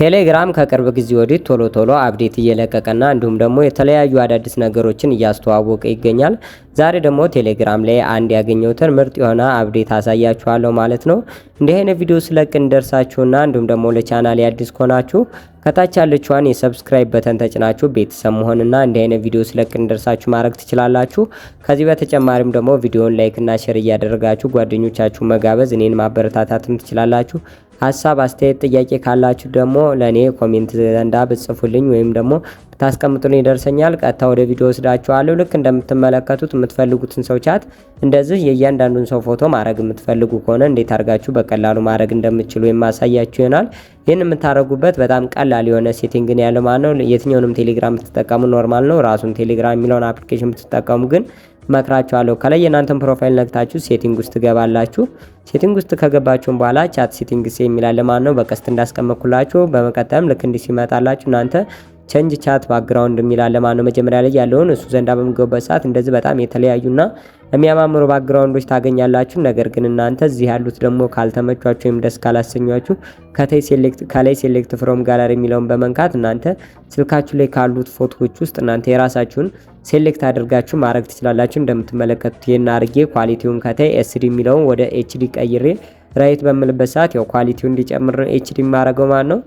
ቴሌግራም ከቅርብ ጊዜ ወዲህ ቶሎ አፕዴት እየለቀቀና እንዲሁም ደግሞ የተለያዩ አዳዲስ ነገሮችን እያስተዋወቀ ይገኛል። ዛሬ ደግሞ ቴሌግራም ላይ አንድ ያገኘሁትን ምርጥ የሆነ አፕዴት አሳያችኋለሁ ማለት ነው። እንዲህ አይነት ቪዲዮ ስለቅ እንደርሳችሁና እንዲሁም ደግሞ ለቻናሌ አዲስ ከሆናችሁ ከታች ያለችዋን የሰብስክራይብ በተን ተጭናችሁ ቤተሰብ መሆንና እንዲህ አይነት ቪዲዮ ስለቅ እንደርሳችሁ ማድረግ ትችላላችሁ። ከዚህ በተጨማሪም ደግሞ ቪዲዮውን ላይክ እና ሼር እያደረጋችሁ ጓደኞቻችሁ መጋበዝ እኔን ማበረታታትም ትችላላችሁ። ሀሳብ አስተያየት ጥያቄ ካላችሁ ደግሞ ለኔ ኮሜንት ዘንዳ ብጽፉልኝ ወይም ደግሞ ብታስቀምጡልኝ ይደርሰኛል። ቀጥታ ወደ ቪዲዮ ወስዳችኋለሁ። ልክ እንደምትመለከቱት የምትፈልጉትን ሰው ቻት እንደዚህ የእያንዳንዱን ሰው ፎቶ ማድረግ የምትፈልጉ ከሆነ እንዴት አድርጋችሁ በቀላሉ ማድረግ እንደምትችሉ የማሳያችሁ ይሆናል። ይህን የምታደርጉበት በጣም ቀላል የሆነ ሴቲንግ ነው ያለው ማለት ነው። የትኛውንም ቴሌግራም ብትጠቀሙ ኖርማል ነው። ራሱን ቴሌግራም የሚለውን አፕሊኬሽን ብትጠቀሙ ግን መክራችኋለሁ። ከላይ የናንተን ፕሮፋይል ነክታችሁ ሴቲንግ ውስጥ ትገባላችሁ። ሴቲንግ ውስጥ ከገባችሁም በኋላ ቻት ሴቲንግስ የሚላል ማለት ነው። በቀስት እንዳስቀመጥኩላችሁ በመቀጠልም ልክ እንዲህ ሲመጣላችሁ እናንተ ቼንጅ ቻት ባክግራውንድ የሚላል ማለት ነው። መጀመሪያ ላይ ያለውን እሱ ዘንዳ በምገቡበት ሰዓት እንደዚህ በጣም የተለያዩና የሚያማምሩ ባክግራውንዶች ታገኛላችሁ። ነገር ግን እናንተ እዚህ ያሉት ደግሞ ካልተመቿችሁ ወይም ደስ ካላሰኛችሁ ከላይ ሴሌክት ፍሮም ጋለሪ የሚለውን በመንካት እናንተ ስልካችሁ ላይ ካሉት ፎቶዎች ውስጥ እናንተ የራሳችሁን ሴሌክት አድርጋችሁ ማድረግ ትችላላችሁ። እንደምትመለከቱት ይሄን አርጌ ኳሊቲውን ከታይ ኤስዲ የሚለውን ወደ ኤችዲ ቀይሬ ራይት በምልበት ሰዓት ያው ኳሊቲው እንዲጨምር ኤችዲ ማረገው ማለት ነው።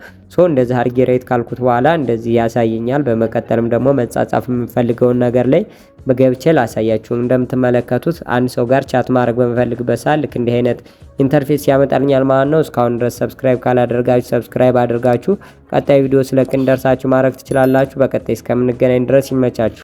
እንደዚህ አርጌ ራይት ካልኩት በኋላ እንደዚህ ያሳየኛል። በመቀጠልም ደግሞ መጻጻፍ የምፈልገውን ነገር ላይ በገብቼ ላሳያችሁ። እንደምትመለከቱት አንድ ሰው ጋር ቻት ማድረግ በመፈልግበት ሰዓት ልክ እንዲህ አይነት ኢንተርፌስ ያመጣልኛል ማለት ነው። እስካሁን ድረስ ሰብስክራይብ ካላደረጋችሁ ሰብስክራይብ አድርጋችሁ ቀጣይ ቪዲዮ ስለቅ እንደርሳችሁ ማድረግ ትችላላችሁ። በቀጣይ እስከምንገናኝ ድረስ ይመቻችሁ።